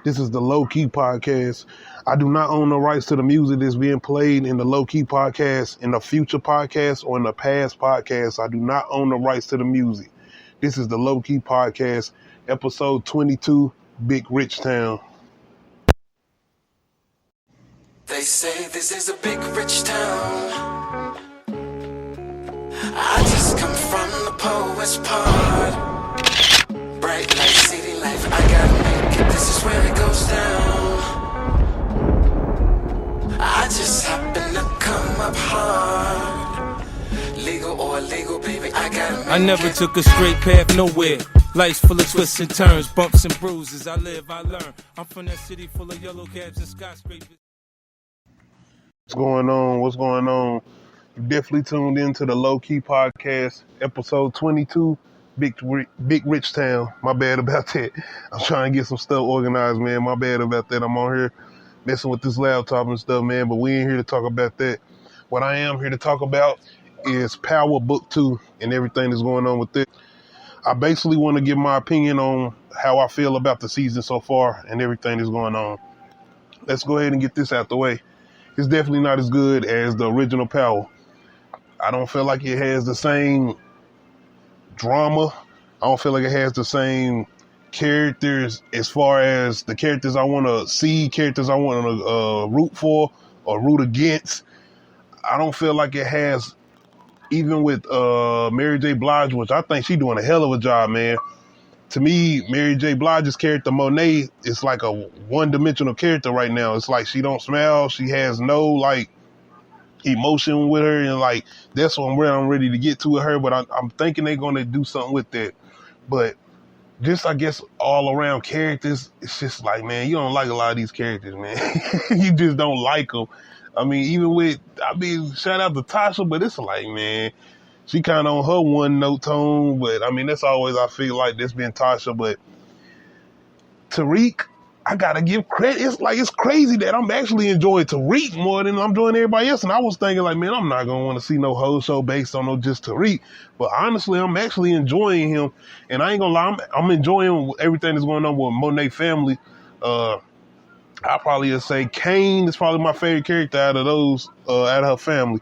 This is the Low Key Podcast. I do not own the rights to the music that's being played in the Low Key Podcast, in the future podcast, or in the past podcast. I do not own the rights to the music. This is the Low Key Podcast, episode 22, Big Rich Town. They say this is a big rich town. I just come from the poet's part. Bright light, city life, I gotta make it. This is where it goes down. I just happen to come up hard. Legal or illegal, baby, I gotta make it. I never took a straight path nowhere. Life's full of twists and turns, bumps and bruises. I live, I learn. I'm from that city full of yellow cabs and skyscrapers. What's going on? What's going on? You definitely tuned into the Low Key Podcast, episode 22, Big Rich Town. My bad about that. I'm trying to get some stuff organized, man. My bad about that. I'm on here messing with this laptop and stuff, man, but we ain't here to talk about that. What I am here to talk about is Power Book 2 and everything that's going on with it. I basically want to give my opinion on how I feel about the season so far and everything that's going on. Let's go ahead and get this out the way. It's definitely not as good as the original Power. I don't feel like it has the same drama. I don't feel like it has the same characters as far as the characters I want to see, characters I want to root for or root against. I don't feel like it has, even with Mary J. Blige, which I think she's doing a hell of a job, man. To me, Mary J. Blige's character, Monet, is like a one-dimensional character right now. It's like she don't smile. She has no, like, emotion with her. And, like, that's where I'm ready to get to with her. But I'm thinking they're going to do something with that. But just, I guess, all-around characters, it's just like, man, you don't like a lot of these characters, man. You just don't like them. I mean, shout out to Tasha, but it's like, man, she kind of on her one-note tone, but, I mean, that's always, I feel like, that's been Tasha. But Tariq, I got to give credit. It's crazy that I'm actually enjoying Tariq more than I'm enjoying everybody else. And I was thinking, like, man, I'm not going to want to see no whole show based on no just Tariq. But honestly, I'm actually enjoying him. And I ain't going to lie, I'm enjoying everything that's going on with Monet family. I probably would say Kane is probably my favorite character out of those, out of her family.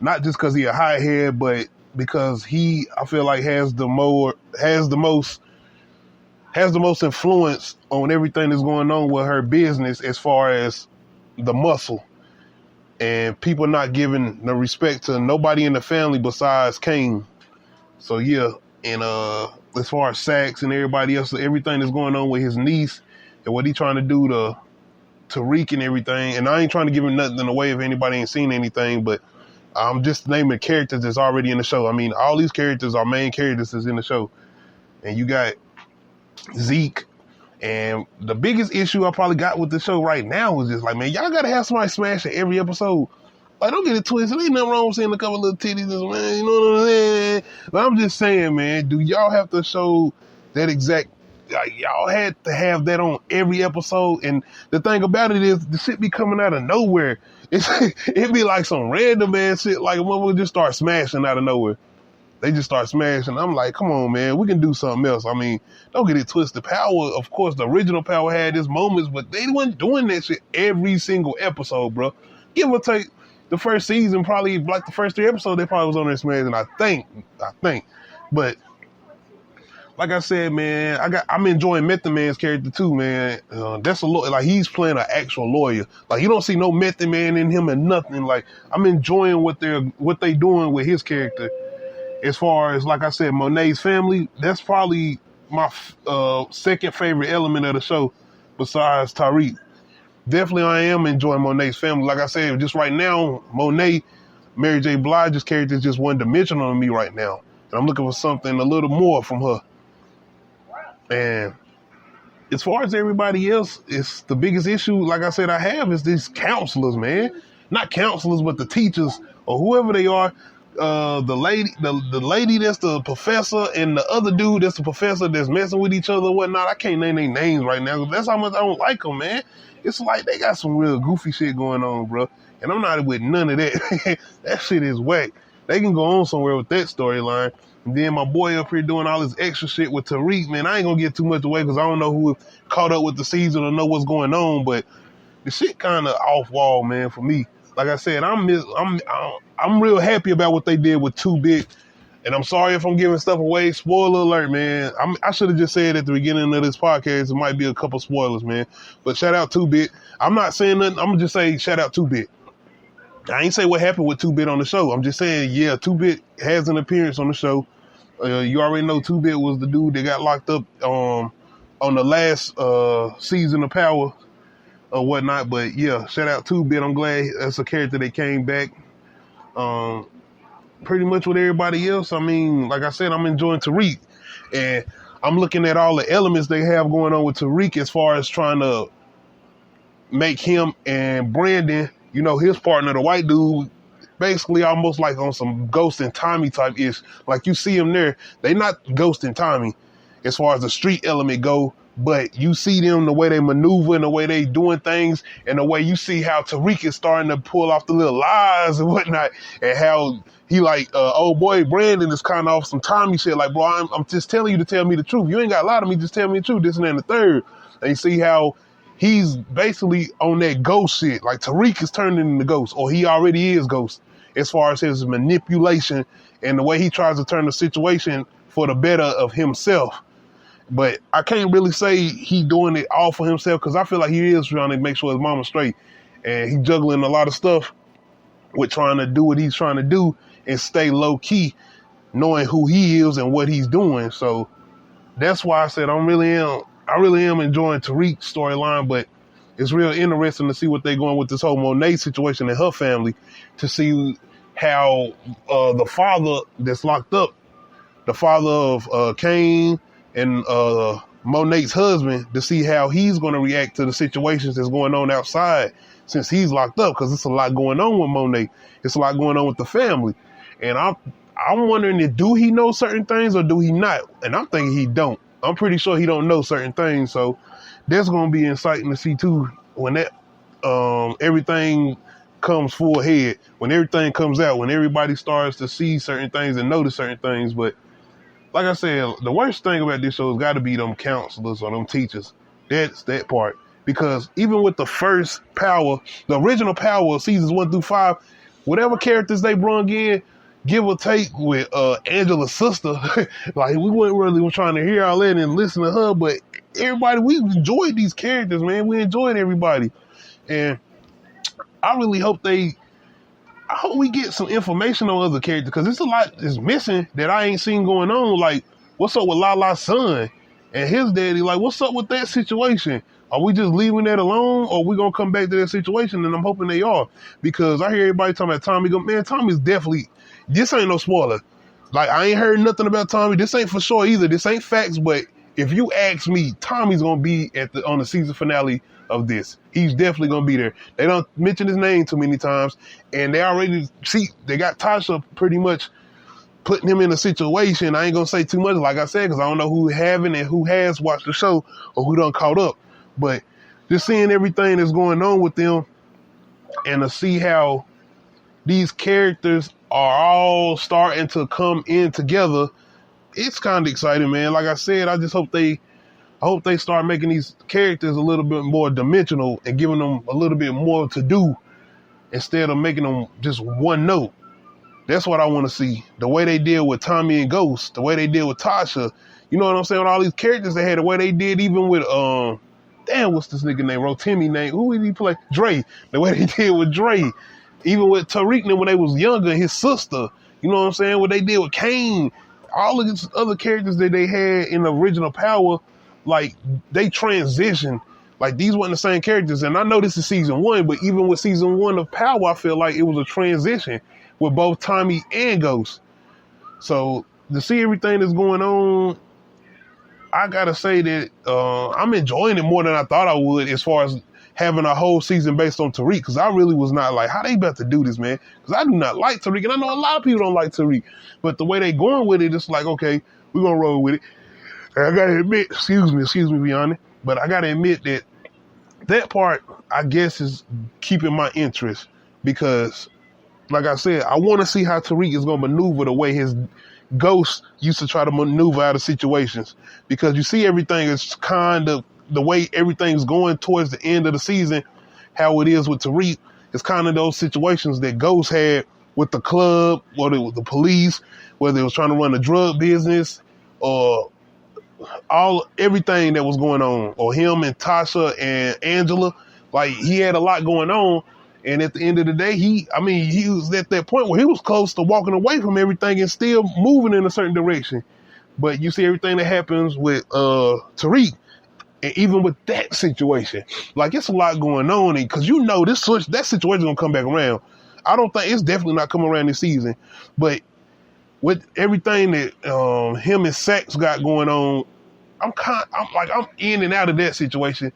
Not just because he a hothead, but because I feel like has the most influence on everything that's going on with her business as far as the muscle. And people not giving the respect to nobody in the family besides Kane. So yeah, and as far as Saxe and everybody else, everything that's going on with his niece and what he trying to do to Tariq and everything. And I ain't trying to give him nothing away if anybody ain't seen anything, but I'm just naming characters that's already in the show. I mean, all these characters are main characters that's in the show. And you got Zeke. And the biggest issue I probably got with the show right now is just like, man, y'all got to have somebody smashing every episode. Like, don't get it twisted. Ain't nothing wrong with seeing a couple little titties, man. You know what I'm saying? But I'm just saying, man, do y'all have to show that exact, like, y'all had to have that on every episode? And the thing about it is the shit be coming out of nowhere. It be like some random ass shit, like a motherfucker just start smashing out of nowhere. They just start smashing. I'm like, come on, man, we can do something else. I mean, don't get it twisted. Power, of course, the original Power had its moments, but they wasn't doing that shit every single episode, bro. Give or take, the first season, probably like the first 3 episodes, they probably was on there smashing. I think. But like I said, man, I'm enjoying Method Man's character too, man. That's a like he's playing an actual lawyer. Like you don't see no Method Man in him and nothing. Like I'm enjoying what they doing with his character. As far as, like I said, Monet's family, that's probably my second favorite element of the show besides Tariq. Definitely I am enjoying Monet's family. Like I said, just right now, Monet, Mary J. Blige's character is just one-dimensional to me right now. And I'm looking for something a little more from her. And as far as everybody else, it's the biggest issue, like I said, I have is these counselors, man. Not counselors, but the teachers or whoever they are. The lady that's the professor and the other dude that's the professor that's messing with each other and whatnot. I can't name their names right now. That's how much I don't like them, man. It's like they got some real goofy shit going on, bro. And I'm not with none of that. That shit is whack. They can go on somewhere with that storyline. And then my boy up here doing all this extra shit with Tariq, man. I ain't gonna get too much away because I don't know who caught up with the season or know what's going on, but the shit kind of off wall, man, for me. Like I said, I'm real happy about what they did with 2Bit, and I'm sorry if I'm giving stuff away. Spoiler alert, man. I should have just said at the beginning of this podcast, it might be a couple spoilers, man. But shout out 2Bit. I'm not saying nothing. I'm gonna just say shout out 2Bit. I ain't say what happened with 2Bit on the show. I'm just saying, yeah, 2Bit has an appearance on the show. You already know 2Bit was the dude that got locked up on the last season of Power or whatnot. But yeah, shout out 2Bit. I'm glad that's a character that came back. Pretty much with everybody else. I mean, like I said, I'm enjoying Tariq. And I'm looking at all the elements they have going on with Tariq as far as trying to make him and Brandon, you know, his partner, the white dude, basically almost like on some Ghost and Tommy type ish. Like you see them there, they not Ghost and Tommy as far as the street element go, but you see them the way they maneuver and the way they doing things and the way you see how Tariq is starting to pull off the little lies and whatnot, and how he like, old boy Brandon is kind of off some Tommy shit. Like, bro, I'm just telling you to tell me the truth. You ain't got to lie to me. Just tell me the truth. This and that and the third. And you see how he's basically on that Ghost shit. Like Tariq is turning into Ghost, or he already is Ghost, as far as his manipulation and the way he tries to turn the situation for the better of himself. But I can't really say he doing it all for himself, because I feel like he is trying to make sure his mama's straight. And he's juggling a lot of stuff with trying to do what he's trying to do and stay low key, knowing who he is and what he's doing. So that's why I said I really am enjoying Tariq's storyline, but it's real interesting to see what they're going with this whole Monet situation and her family, to see how the father that's locked up, the father of Kane and Monet's husband, to see how he's going to react to the situations that's going on outside since he's locked up, because it's a lot going on with Monet. It's a lot going on with the family. And I'm wondering, do he know certain things or do he not? And I'm thinking he don't. I'm pretty sure he don't know certain things. So that's going to be exciting to see too, when that everything comes full head, when everything comes out, when everybody starts to see certain things and notice certain things. But like I said, the worst thing about this show has got to be them counselors or them teachers. That's that part. Because even with the first Power, the original Power, seasons 1 through 5, whatever characters they brung in, give or take with Angela's sister, like we weren't really trying to hear all that and listen to her, but everybody, we enjoyed these characters, man. We enjoyed everybody. And I really hope I hope we get some information on other characters, because there's a lot that's missing that I ain't seen going on. Like, what's up with Lala's son and his daddy? Like, what's up with that situation? Are we just leaving that alone, or are we going to come back to that situation? And I'm hoping they are, because I hear everybody talking about Tommy. Man, Tommy's definitely, this ain't no spoiler. Like, I ain't heard nothing about Tommy. This ain't for sure either. This ain't facts, but if you ask me, Tommy's going to be on the season finale of this. He's definitely going to be there. They don't mention his name too many times, and they already they got Tasha pretty much putting him in a situation. I ain't going to say too much, like I said, because I don't know who haven't and who has watched the show or who done caught up. But just seeing everything that's going on with them, and to see how these characters are all starting to come in together, it's kind of exciting, man. Like I said, I just hope they start making these characters a little bit more dimensional and giving them a little bit more to do instead of making them just one note. That's what I want to see. The way they deal with Tommy and Ghost, the way they deal with Tasha, you know what I'm saying? With all these characters they had, the way they did even with, what's this nigga name? Rotimi name. Who did he play? Dre. The way they did with Dre. Even with Tariq when they was younger, his sister. You know what I'm saying? What they did with Kane. All of these other characters that they had in the original Power, like, they transitioned. Like, these weren't the same characters. And I know this is season 1, but even with season 1 of Power, I feel like it was a transition with both Tommy and Ghost. So to see everything that's going on, I gotta say that I'm enjoying it more than I thought I would, as far as having a whole season based on Tariq, because I really was not like, how they about to do this, man? Because I do not like Tariq, and I know a lot of people don't like Tariq, but the way they going with it, it's like, okay, we're gonna roll with it. And I gotta admit, excuse me, Beyond, but I gotta admit that part, I guess, is keeping my interest, because, like I said, I want to see how Tariq is gonna maneuver the way his Ghost used to try to maneuver out of situations, because you see everything is kind of the way everything's going towards the end of the season, how it is with Tariq. It's kind of those situations that Ghost had with the club, whether it was the police, whether it was trying to run a drug business, or everything that was going on, or him and Tasha and Angela. Like, he had a lot going on. And at the end of the day, he was at that point where he was close to walking away from everything and still moving in a certain direction. But you see everything that happens with Tariq, and even with that situation, like, it's a lot going on. Because that situation going to come back around. I don't think it's definitely not coming around this season. But with everything that him and Saxe got going on, I'm in and out of that situation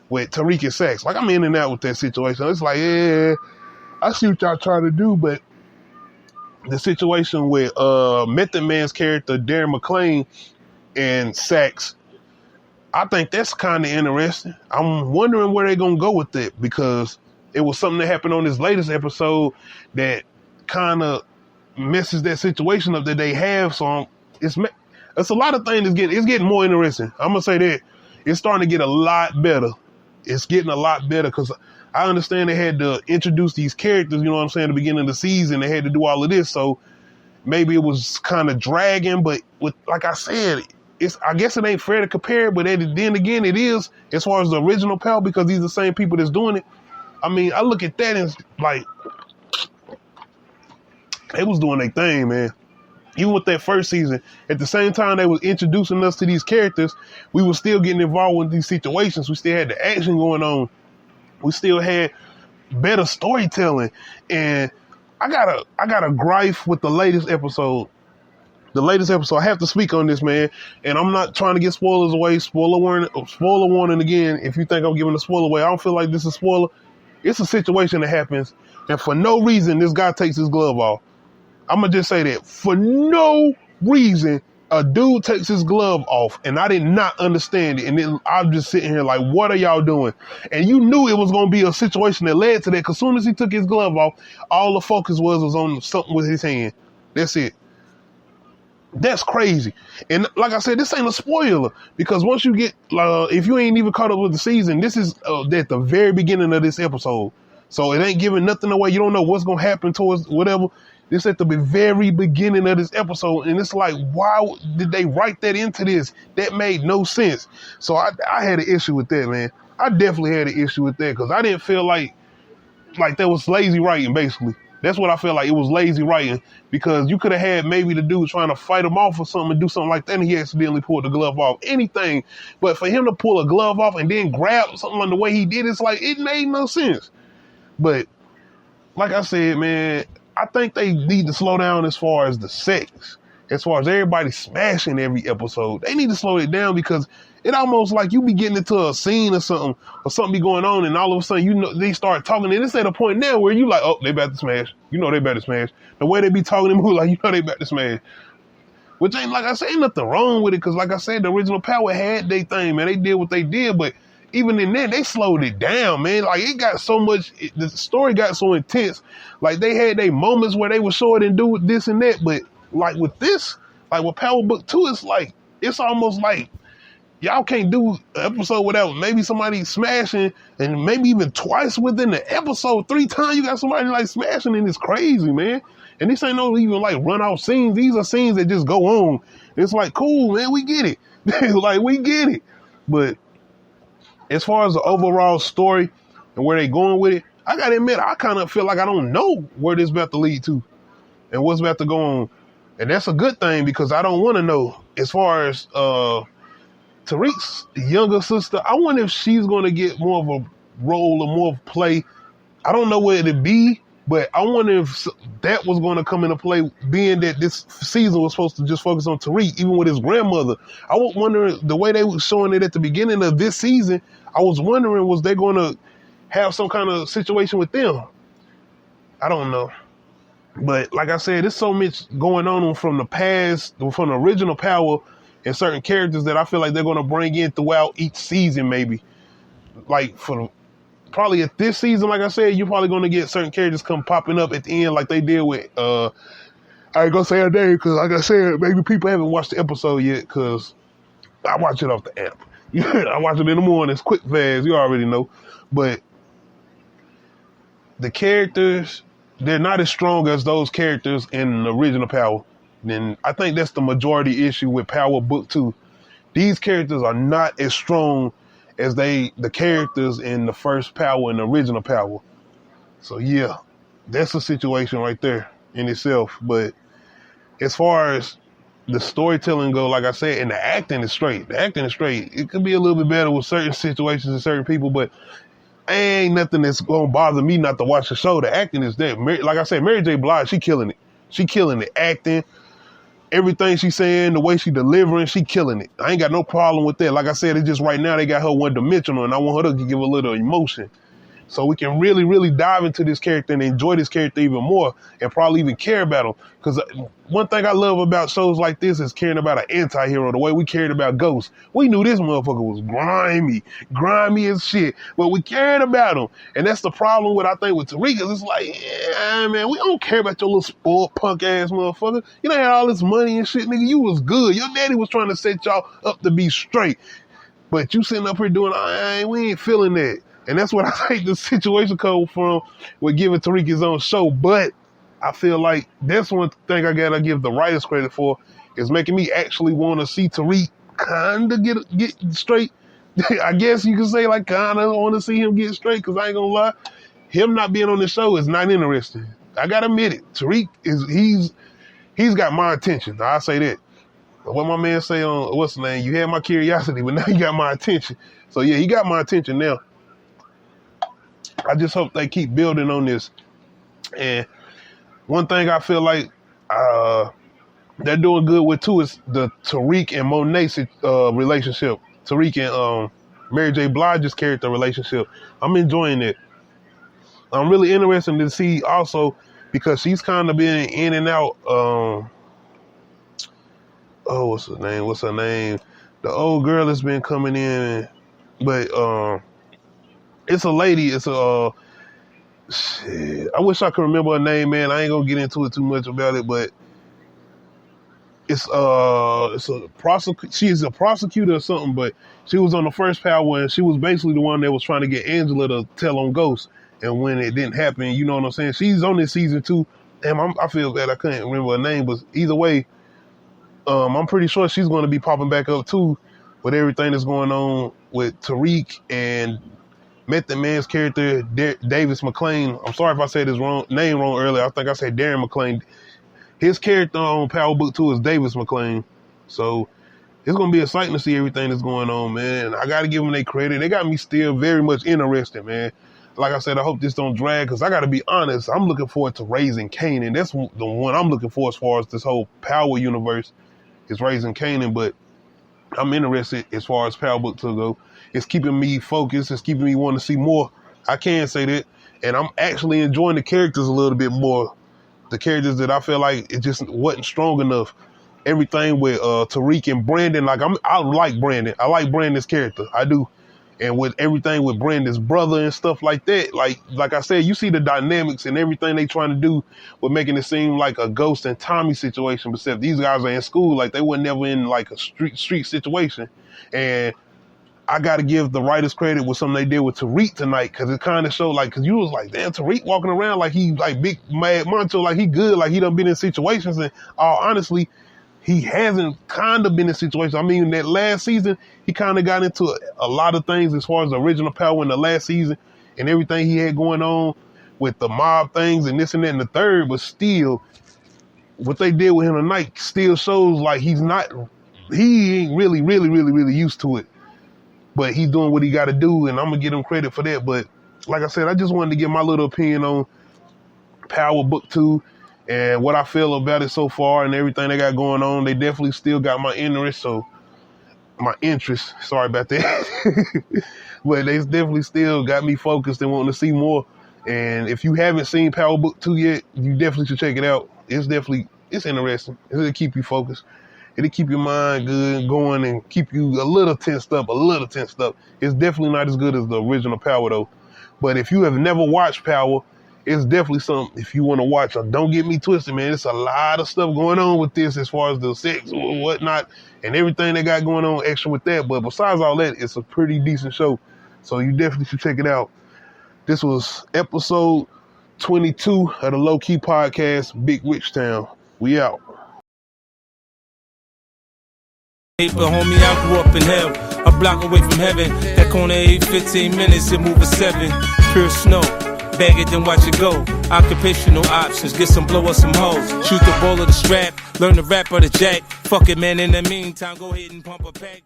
with Tariq and Saxe. Like, I'm in and out with that situation. It's like, yeah, I see what y'all trying to do, but the situation with Method Man's character, Darren McClain, and Saxe, I think that's kind of interesting. I'm wondering where they're going to go with it, because it was something that happened on this latest episode that kind of messes that situation up that they have. So it's a lot of things it's getting more interesting. I'm going to say that. It's starting to get a lot better. It's getting a lot better, because I understand they had to introduce these characters, you know what I'm saying, at the beginning of the season. They had to do all of this, so maybe it was kind of dragging. But like I said, I guess it ain't fair to compare, but then again, it is, as far as the original Power, because these are the same people that's doing it. I mean, I look at that and like, they was doing their thing, man. Even with that first season, at the same time they was introducing us to these characters, we were still getting involved with these situations. We still had the action going on. We still had better storytelling. And I got a gripe with the latest episode. The latest episode, I have to speak on this, man. And I'm not trying to get spoilers away. Spoiler warning again. If you think I'm giving a spoiler away, I don't feel like this is a spoiler. It's a situation that happens, and for no reason, this guy takes his glove off. I'm going to just say that. For no reason, a dude takes his glove off, and I did not understand it. And then I'm just sitting here like, what are y'all doing? And you knew it was going to be a situation that led to that, because as soon as he took his glove off, all the focus was on something with his hand. That's it. That's crazy. And like I said, this ain't a spoiler, because once you get, if you ain't even caught up with the season, this is at the very beginning of this episode. So it ain't giving nothing away. You don't know what's going to happen towards whatever. This at the very beginning of this episode. And it's like, why did they write that into this? That made no sense. So I had an issue with that, man. I definitely had an issue with that, because I didn't feel like that was lazy writing, basically. That's what I felt like. It was lazy writing, because you could have had maybe the dude trying to fight him off or something and do something like that, and he accidentally pulled the glove off. Anything. But for him to pull a glove off and then grab something like the way he did, it's like, it made no sense. But like I said, man, I think they need to slow down as far as the sex. As far as everybody smashing every episode, they need to slow it down, because it almost like you be getting into a scene or something be going on, and all of a sudden, they start talking, and it's at a point now where you like, oh, they about to smash. You know they about to smash. The way they be talking to me, like, you know they about to smash. Which ain't, like I said, ain't nothing wrong with it, because like I said, the original Power had their thing, man. They did what they did, but even in that, they slowed it down, man. Like, it got so much, the story got so intense. Like, they had their moments where they would show it and do this and that, but like with this, like with Power Book 2, it's like, it's almost like y'all can't do an episode without maybe somebody smashing, and maybe even twice within the episode, 3 times you got somebody like smashing, and it's crazy, man. And this ain't no even like run off scenes. These are scenes that just go on. It's like, cool, man, we get it. Like, we get it. But as far as the overall story and where they going with it, I gotta admit, I kind of feel like I don't know where this about to lead to and what's about to go on. And that's a good thing, because I don't want to know. As far as Tariq's younger sister, I wonder if she's going to get more of a role or more of play. I don't know where it'd be, but I wonder if that was going to come into play, being that this season was supposed to just focus on Tariq, even with his grandmother. I was wondering, the way they were showing it at the beginning of this season, I was wondering, was they going to have some kind of situation with them? I don't know. But like I said, there's so much going on from the past, from the original Power, and certain characters that I feel like they're going to bring in throughout each season, maybe. Like, probably at this season, like I said, you're probably going to get certain characters come popping up at the end, like they did with, I I ain't gonna say her name because, like I said, maybe people haven't watched the episode yet because I watch it off the app. I watch it in the mornings, quick, fast. You already know. But the characters, they're not as strong as those characters in the original Power. Then I think that's the majority issue with Power Book 2. These characters are not as strong as the characters in the first Power and the original Power. So yeah, that's a situation right there in itself. But as far as the storytelling go, like I said, and the acting is straight. The acting is straight. It could be a little bit better with certain situations and certain people, but ain't nothing that's gonna bother me not to watch the show. The acting is there. Like I said, Mary J. Blige, she killing it. She killing it. Acting, everything she's saying, the way she delivering, she killing it. I ain't got no problem with that. Like I said, it's just right now they got her one-dimensional, and I want her to give a little emotion. So we can really, really dive into this character and enjoy this character even more and probably even care about him. Because one thing I love about shows like this is caring about an anti-hero the way we cared about Ghost. We knew this motherfucker was grimy as shit, but we cared about him. And that's the problem with, I think, with Tariq, is it's like, yeah, man, we don't care about your little spoiled punk ass motherfucker. You done had all this money and shit, nigga. You was good. Your daddy was trying to set y'all up to be straight. But you sitting up here doing, we ain't feeling that. And that's what I think the situation comes from with giving Tariq his own show. But I feel like that's one thing I gotta give the writers credit for, is making me actually want to see Tariq kind of get straight. I guess you could say, like, kind of want to see him get straight, because I ain't gonna lie, him not being on the show is not interesting. I gotta admit it. Tariq he's got my attention. I say that. What my man say on, what's the name? You had my curiosity, but now you got my attention. So yeah, he got my attention now. I just hope they keep building on this. And one thing I feel like they're doing good with too is the Tariq and Monet relationship. Tariq and Mary J. Blige's character relationship. I'm enjoying it. I'm really interested to see also, because she's kind of been in and out. What's her name? The old girl has been coming in, but it's a lady. It's a shit. I wish I could remember her name, man. I ain't gonna get into it too much about it, but it's a prosecutor. She's a prosecutor or something, but she was on the first Power, and she was basically the one that was trying to get Angela to tell on Ghost. And when it didn't happen, you know what I'm saying? She's on this season 2. Damn, I feel bad I couldn't remember her name, but either way, I'm pretty sure she's going to be popping back up too, with everything that's going on with Tariq and Method Man's character, Davis McClain. I'm sorry if I said his name wrong earlier. I think I said Darren McClain. His character on Power Book 2 is Davis McClain. So it's going to be exciting to see everything that's going on, man. I got to give them their credit. They got me still very much interested, man. Like I said, I hope this don't drag, because I got to be honest, I'm looking forward to Raising Kanan. That's the one I'm looking for as far as this whole Power universe is Raising Kanan. But I'm interested as far as Power Book 2 go. It's keeping me focused. It's keeping me wanting to see more. I can say that. And I'm actually enjoying the characters a little bit more. The characters that I feel like it just wasn't strong enough. Everything with Tariq and Brandon, like I like Brandon. I like Brandon's character. I do. And with everything with Brandon's brother and stuff like that, like I said, you see the dynamics and everything they trying to do with making it seem like a Ghost and Tommy situation. But except these guys are in school, like they were never in like a street situation. And I got to give the writers credit with something they did with Tariq tonight, because it kind of showed, like, because you was like, damn, Tariq walking around like he like big mad macho, like he good, like he done been in situations. And honestly, he hasn't kind of been in situations. I mean, that last season, he kind of got into a lot of things as far as the original Power in the last season and everything he had going on with the mob things and this and that and the third. But still, what they did with him tonight still shows like he ain't really used to it. But he's doing what he got to do, and I'm going to give him credit for that. But like I said, I just wanted to give my little opinion on Power Book 2 and what I feel about it so far and everything they got going on. They definitely still got my interest, sorry about that. But they definitely still got me focused and wanting to see more. And if you haven't seen Power Book 2 yet, you definitely should check it out. It's interesting. It'll keep you focused. It'll keep your mind good and going and keep you a little tensed up. It's definitely not as good as the original Power, though. But if you have never watched Power it's definitely something if you want to watch. Don't get me twisted, man. It's a lot of stuff going on with this as far as the sex or whatnot and everything they got going on extra with that. But besides all that, it's a pretty decent show. So you definitely should check it out. This was episode 22 of the Low Key Podcast, Big Witch Town. We out. But homie, I grew up in hell, a block away from heaven. That corner every 15 minutes, it move a 7. Pure snow, bag it, then watch it go. Occupational options, get some blow or some hoes. Shoot the ball of the strap, learn the rap or the jack. Fuck it, man, in the meantime, go ahead and pump a pack.